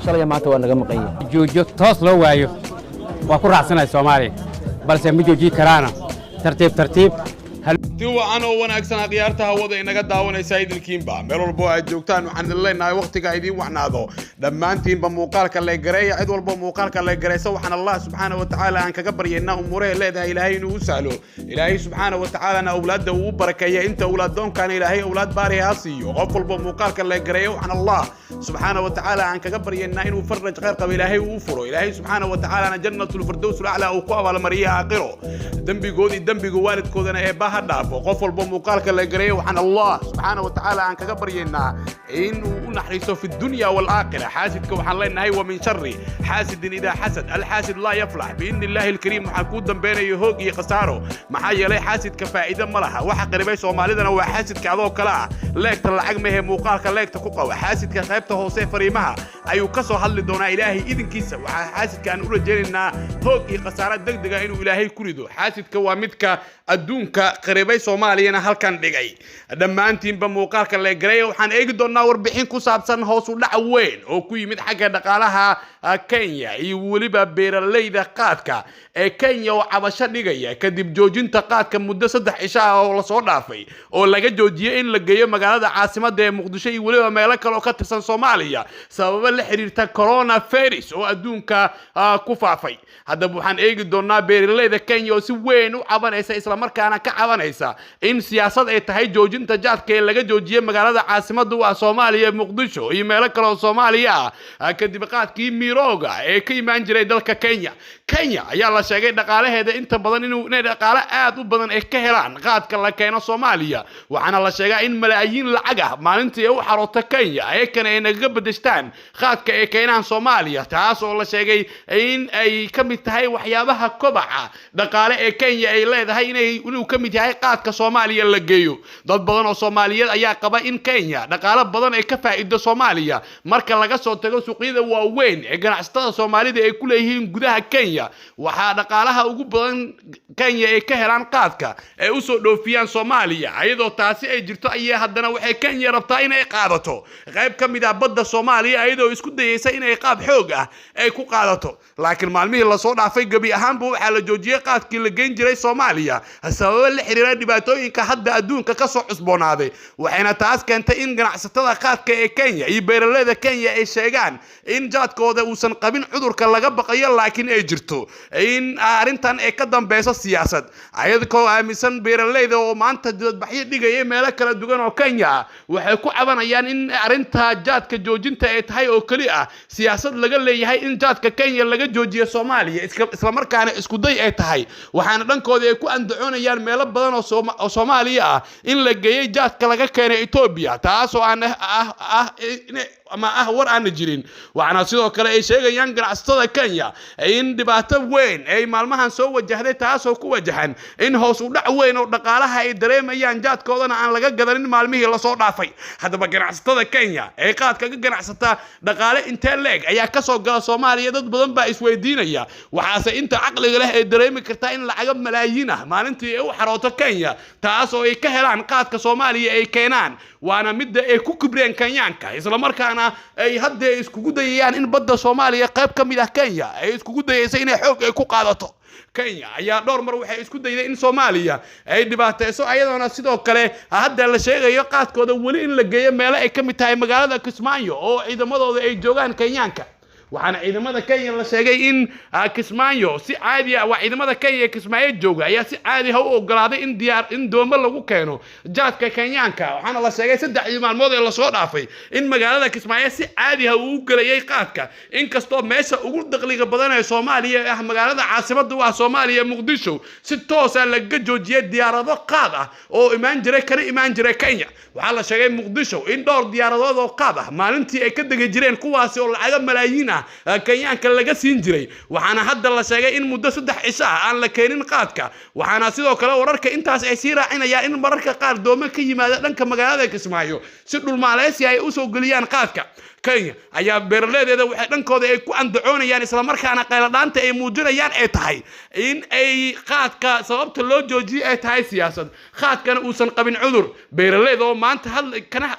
shalay maanta waa naga maqan yahay joojo toos loo waayo waa ku raacsanahay Soomaaliya balse ma jooji karaana tartiib diwa anoo wanaagsan aqyaarta hawada inaga daawanaysa idilkiinba meel walba aad joogtaan waxaan idin leenahay waqtiga idin wacnaado dhammaantiinba muuqaalka la gareeyo cid walba muuqaalka la gareeyso waxaan Allah subhanahu wa ta'ala aan kaga baryeynaa umuuraha leedahay ilaahay inuu sahlo ilaahay subhanahu wa ta'ala awlaadda uu barakeeyo inta awlaaddoonkan ilaahay awlaad baari ha siiyo qof walba muuqaalka la gareeyo waxaan Allah subhanahu wa ta'ala aan kaga baryeynaa inuu faraj khayr qabo ilaahay uu furo ilaahay subhanahu wa ta'ala jannatul firdaws al-a'la uu ku abaal mariyo aakhiro dambigu waalidkoodana ee bahadha qof walba muuqaalka la gareeyo waxaan Allah subhanahu wa ta'ala aan kaga baryeynaa inuu u naxariiso fi dunya wal aakhirah xaasidka waxaan leenahay wa min sharri xaasidin ida xasad al xaasid la yaflah bi idni Allah al kareem waxa ku dambeeyo hoog iyo khasaaro maxaa yeelay xaasidka faa'iido ma laha waxa qaribay Soomaalidana waa xaasidka adoo kala ah leegta lacag ma ee muuqaalka leegta ku qaba xaasidka qaybta hoose fariimaha ayuu ka soo hadli doonaa ilaahay idinkiisa waxa xaasidka aan u rajaynaynaa hoog iyo khasaaro degdega inuu ilaahay ku rido xaasidka waa midka adduunka qaribay Soomaaliyana halkan dhigay dhammaantiinba muuqaalka la gareeyo waxaan eegi doonaa warbixin ku saabsan hoos u dhac weyn oo ku yimid xagga dhaqaalaha Kenya iyo waliba beeralayda qaadka ee Kenya oo cabasho dhigaya kadib joojinta qaadka muddo 3 cisho ah oo la soo dhaafay oo laga joojiyay in la geeyo magaalada caasimadda ee Muqdisho iyo waliba meelo kale oo ka tirsan Soomaaliya sabab la xiriirta coronavirus oo adduunka ku faafay haddaba waxaan eegi doonaa beeralayda Kenya oo si weyn u cabanaysa isla markaana ka cabanaysa in siyaasad ay tahay joojinta jaadka ee laga joojiyay magaalada caasimadda waa Soomaaliya Muqdisho iyo meelo kale oo Soomaaliya kadib qaadkii mirooga ee ka imaan jiray dalka Kenya ayaa la sheegay dhaqaalaheeda inta badan inuu dhaqaale aad u badan ay ka helaan qaadka la keeno Soomaaliya waxaana la sheegay in malaayiin lacag ah maalintii u xarooto Kenya ay naga bedeshtaan qaadka ay keenaan Soomaaliya taas oo la sheegay in ay ka mid tahay waxyaabaha kobaca dhaqaale ee Kenya ay leedahay inuu ka mid yahay qaadka Soomaaliya la geeyo dad badan oo Soomaaliyeed ayaa qaba in Kenya dhaqaale badan ay ka faa'iido Soomaaliya marka laga soo tago suuqyada waaweyn ee ganacsatada Soomaalida ay ku leeyihiin gudaha Kenya waxa dhaqaalaha ugu badan Kenya ay ka helaan qaadka ee u soo dhoofiyaan Soomaaliya ayadoo taasi ay jirto ayaa haddana waxay Kenya rabtaa in ay qaadato qayb ka mid ah badda Soomaaliya ayadoo isku dayaysa in ay qaab xoog ah ay ku qaadato laakiin maalmihii la soo dhaafay gabi ahaanba waxa la joojiyay qaadkii la geyn jiray Soomaaliya sabab la xiriira dhibaatooyinka hadda adduunka ka soo cusboonaaday waxayna taas keentay in ganacsatada qaadka ee Kenya iyo beeralayda Kenya ay sheegaan in jaadkooda uusan qabin cudurka laga baqayo laakiin ay jirto in arintan ay ka dambayso siyaasad ayadoo aaminsan beeralayda oo maanta dadbaxyo dhigay meelo kala duwan oo Kenya waxay ku cabanayaan in arinta jaadka joojinta ay tahay oo kali ah siyaasad laga leeyahay in jaadka Kenya laga joojiyo Soomaaliya isla markaana isku day ay tahay waxaana dhankooda ay ku andacoonayaan meelo badan oo Soomaaliya ah in la geeyay jaadka laga keenay Ethiopia taas oo ama war aan jirin waxaana sidoo kale ay sheegayaan ganacsatada Kenya in dhibaato weyn ay maalmahan soo wajahday taas oo ku wajahan in hoos u dhac weyn oo dhaqaalaha ay dareemayaan jaadkoodana aan laga gadanin maalmihii la soo dhaafay haddaba ganacsatada Kenya ee qaadka ka ganacsata dhaqaale intee leeg ayaa ka soo gala Soomaaliya dad badan baa isweydiinaya waxaase inta caqliga leh ay dareemi kartaa in lacag malaayiin ah maalintii ay u xarooto Kenya taas oo ay ka helaan qaadka Soomaaliya ay keenaan waana midda ay ku kibreen Kenyaanka isla markaana ay hadda iskugu dayayaan in badda Soomaaliya qayb ka mid ah Kenya ay iskugu dayayso inay xoog ay ku qaadato Kenya ayaa dhowr mar waxay isku dayday in Soomaaliya ay dhibaatayso ayadoona sidoo kale hadda la sheegayo qaadkooda wali in la geeyo meelo ay ka mid tahay magaalada Kismaayo oo ciidamadooda ay joogaan Kenyaanka waxaana ciidamada Kenya la sheegay in Kismaayo si caadi ah ciidamada Kenya Kismaayo jooga ayaa si caadi ah u ogolaaday in doomo lagu keeno jaadka Kenyaanka waxaana la sheegay 3 maalmood ee la soo dhaafay in magaalada Kismaayo si caadi ah uu galayay qaadka inkastoo meesha ugu dakhliga badan ee Soomaaliya ah magaalada caasimadda waa Soomaaliya Muqdisho si toos ah laga joojiyay diyaarado qaad ah oo imaan jiray Kenya waxaa la sheegay Muqdisho in dhowr diyaaradood oo qaad ah maalintii ay ka degi jireen kuwaasi oo lacag malaayiin ah Kenyaanka laga siin jiray waxaana hadda la sheegay in muddo 3 cisho ah aan la keenin qaadka waxaana sidoo kale wararka intaas ay sii raacinayaan in mararka qaar doomo ka yimaada dhanka magaalada Kismaayo si dhul Malaysia ay u soo galiyaan qaadka Kenya ayaa beeraleedeeda waxay dhankooda ay ku andacoonayaan isla markaana qayladhaanta ay muujinayaan ay tahay in ay qaadka sababta loo joojiyay ay tahay siyaasad qaadkana uusan qabin cudur beeraleeda oo maanta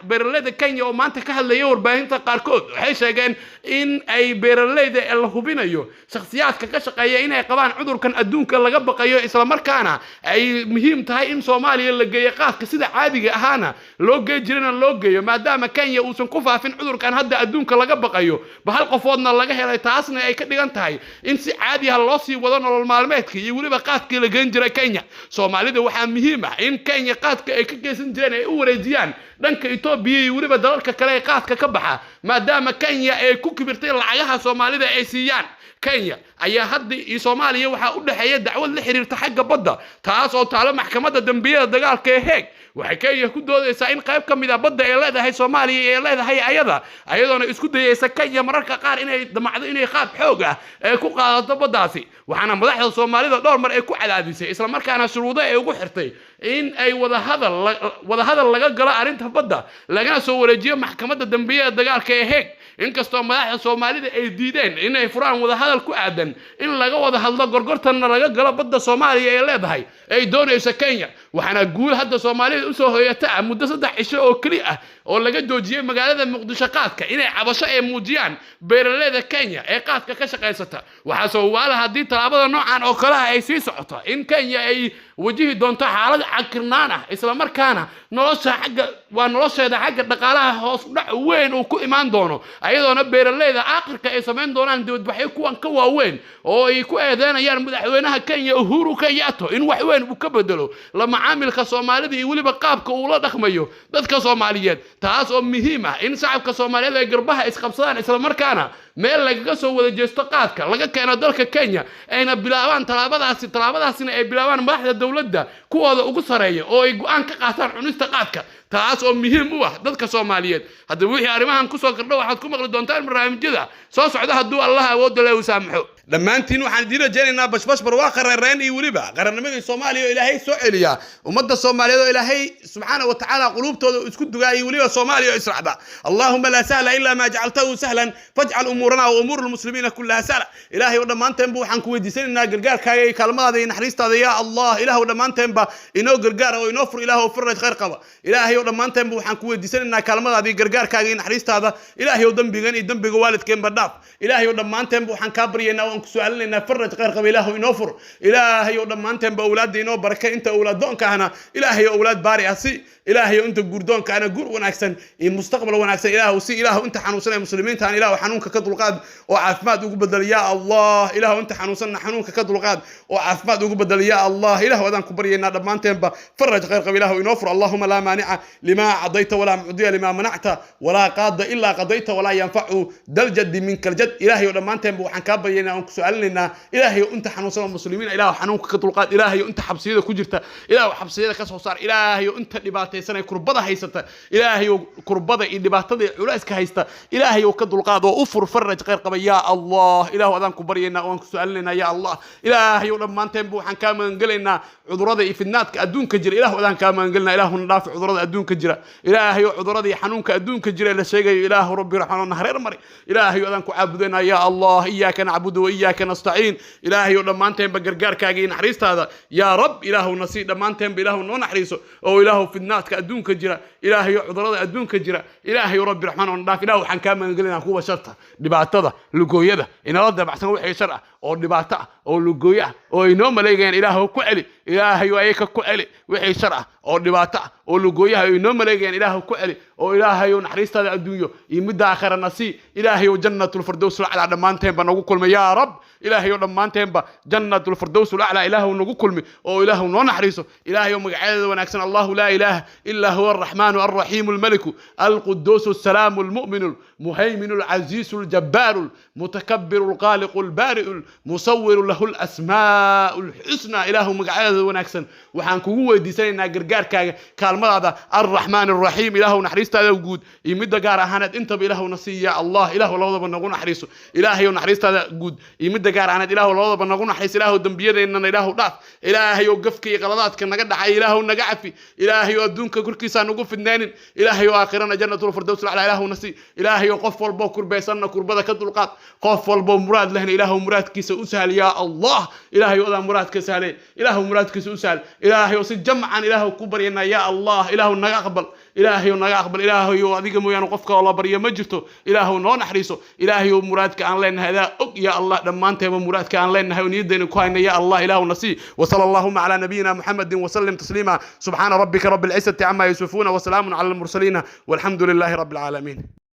beeraleeda Kenya oo maanta ka hadlaya warbaahinta qaarkood waxay sheegeen in ay beeraleeda la hubinayo shakhsiyaadka ka shaqeeya inay qabaan cudurkan adduunka laga baqayo isla markaana ay muhiim tahay in Soomaaliya la geeyo qaadka sida caadiga ahana loo geejirina loo geeyo maadaama Kenya uusan ku faafin cudurkan hadda adduunka laga baqayo bahal qofoodna laga helay taasna ay ka dhigan tahay in si caadi ah loo sii wado nolol maalmeedka iyo waliba qaadkii la geen jiray Kenya Soomaalida waxaa muhiim ah in Kenya qaadka ay ka geysan jireen ay u wareejiyaan dhanka Itoobiya iyo waliba dalalka kale ee qaadka ka baxa maadaama Kenya ay ku kibirtay lacagaha Soomaalida ay siiyaan Kenya ayaa hadda Soomaaliya waxa u dhaxeeya dacwad la xiriirta xagga badda taas oo taalo maxkamadda dambiyada dagaalka ee Hague waxay Kenya ku doodaysaa in qayb ka mid ah badda ay leedahay Soomaaliya ay leedahay ayadoona isku dayaysa Kenya mararka qaar inay damacdo inay qaab xoog ah ay ku qaadato baddaasi waxaana madaxda Soomaalida dhowr mar ay ku cadaadisay isla markaana shuruudo ay ugu xirtay in ay wada hadal laga galo arinta badda lagana soo wareejiyo maxkamadda dambiyada dagaalka ee Hague inkastoo madaxda Soomaalida ay diideen in ay furaan wada hadal ku aadan in laga wada hadlo gorgortanna laga galo badda Soomaaliya ay leedahay ay doonayso Kenya waxaana guul hadda Soomaalida u soo hoyata muddo 3 cisho oo kali ah oo laga joojiyay magaalada Muqdisho qaadka inay cabasho ay muujiyaan beeraleeda Kenya ee qaadka ka shaqeysata waxa soo waala hadii talaabada noocan oo kale ay sii socoto in Kenya ay wajihi doonto xaalad cakirnaan ah isla markaana nolosheeda xagga dhaqaalaha hoos dhac weyn oo ku imaan doono ayadoona beeraleeda aakhirka ay sameyn doonaan dibadbaxyo kuwan ka waaweyn oo ay ku eedeynayaan madaxweynaha Kenya Uhuru Kenyatta in wax weyn uu ka bedelo la macaamilka Soomaalida iyo waliba qaabka uu la dhaqmayo dadka Soomaaliyeed taas oo muhiim ah in shacabka Soomaaliyeed ay garbaha isqabsadaan isla markaana meel laga soo wada jeesto qaadka laga keeno dalka Kenya ayna bilaabaan talaabadaasina ay bilaabaan madaxda dawladda kuwooda ugu sareeya oo ay go'aan ka qaataan cunista qaadka taas oo muhiim u ah dadka Soomaaliyeed hadda wixii arimahan ku soo kordho waxaad ku maqli doontaan barnaamijyada soo socda hadduu Allah awood leeyahay saamaxo dhammaantiin waxaan diina jeenaynaa bashbash barwaaqo reereen iyo waliba qaranimada Soomaaliya Ilaahay soo celiya ummadda Soomaaliyeed oo Ilaahay subhanahu wa ta'ala qulubtooda isku dugaayay waliba Soomaaliya israacda Allahumma la sahla illa ma ja'altahu sahlan faj'al umurana wa umur almuslimina kullaha sahla Ilaahay oo dhamaanteen waxaan ku weydiisanaynaa gargaarkaaga iyo kaalmadaada iyo naxariistaada ya Allah Ilaahay oo dhamaanteen inoo gargaar oo inoo fur Ilaahay oo faraj khayr qaba Ilaahay oo dhamaanteen waxaan ku weydiisanaynaa kaalmadaada iyo gargaarkaaga iyo naxariistaada Ilaahay oo dambigan iyo dambiga waalidkeen badhaaf Ilaahay oo dhamaanteen waxaan ka baryaynaa ku su'aalnayna faraj khayr qaba Ilaahay inoo fur Ilaahay oo dhamaanteen awlaad inoo baraka inta awlaad doonkaana Ilaahay oo awlaad baari asi Ilaahay oo inta guurdoonkaana guur wanaagsan iyo mustaqbal wanaagsan Ilaahay inta xanuunsan muslimiinta Ilaahay xanuunka ka dulqaad oo caafimaad ugu badal ya Allah Ilaahay inta xanuunsan xanuunka ka dulqaad oo caafimaad ugu badal ya Allah Ilaahay wadaan ku baryaynaa dhamaanteen faraj khayr qaba Ilaahay inoo fur Allahumma la maani'a lima a'dayta wala mu'diya lima mana'ta wala qaada illa qadayta wala yanfa'u dal jadd minkal jadd Ilaahay oo dhamaanteen waxaan ka baryaynaa ku su'aalnayna Ilaahay inta xanuunsan muslimiin Ilaahay xanuunka ka dulqaad Ilaahay inta xabsiyada ku jirta Ilaahay xabsiyada ka soo saar Ilaahay inta dhibaataysan kurbada haysata Ilaahay kurbada iyo dhibaatada culayska haysta Ilaahay ka dulqaad oo u fur faraj khayr qaba ya Allah Ilaahay wadaan ku baryaynaa oo ku su'aalnayna ya Allah Ilaahay oo dhamaanteen waxaan ka maangalaynaa cudurada iyo fidnaadka adduunka jira Ilaahay wadaan ka maangalnaa Ilaahay dhaaf cudurada adduunka jira Ilaahay cudurada iyo xanuunka adduunka jira la sheegayo Ilaahay rabbi raxmaana hareer mari Ilaahay wadaan ku caabudeynaa ya Allah iyyaka na'budu wa iyyaka nasta'iin Ilaahay oo dhamaanteen gargaarkaaga iyo naxariistaada ya rab Ilaahay nasiib dhamaanteen Ilaahay noo naxariiso oo Ilaahay fidnaadka adduunka jira Ilaahay cudurada adduunka jira Ilaahay rabbi raxmaana dhaaf Ilaahay waxaan ka maangalnaa kuwa sharta dhibaatada lugooyada inala dabacsan wixii shar ah oo dhibaato ah oo lugooyo ah oo inoo maleegayaan Ilaahay ku celi Ilaahay ay ka ku celi wixii shar ah oo dhibaato ah oo lugooyaha inoo maleegayaan Ilaahay ku celi oo Ilaahay naxariistaada adduunyo iyo midda aakhira nasi Ilaahay jannatul firdaws al-a'la dhamaanteen nagu kulmay ya rab Ilaahay dhamaanteen jannatul firdaws al-a'la Ilaahay nagu kulmi oo Ilaahay noo naxariiso Ilaahay magaceeda wanaagsan Allahu la ilaha illa huwa ar-rahman ar-rahim al-malik al-quddus as-salam al-mu'min al-muhaymin al-aziz al-jabbar al-mutakabbir al-khaliq al-bari مصور له الأسماء الحسنى إله مقعد ونكسن وحن كوجو ديسينا جرجار كالمرة هذا الرحمن الرحيم إله نحريست هذا وجود يمد جار هند أنت بإله نصي يا الله إله الله بنقول نحرسه إلهي ونحريست هذا وجود يمد جار هند إله الله بنقول نحرس إله دم بيده إننا إله ضعف إلهي يوقفك غلطات كنا قد حي إله ونجعف إلهي يودونك كل كيسان وقف النان إلهي وآخرنا جنة الفردوس على إله نصي إلهي وقف والبو كربيسنا كربذا كدلقات قف والبو مراد لهن إله مراد كيس أسهل يا الله إلهي وذا مراد كسهل إله مراد كيس أسهل إلهي وصد جمعا إله كبرنا يا الله إله نقبل إلهي ونقبل إلهي وذيك مو ينقفك الله بريا مجته إله نحرسه إلهي ومرادك عن لين هذا يا الله لما أنت ومرادك عن لين هاي ونيدين كوين يا الله إله نصي وصلى اللهم على نبينا محمد وسلم تسليما سبحان ربك رب العزة عما يصفون وسلام على المرسلين والحمد لله رب العالمين.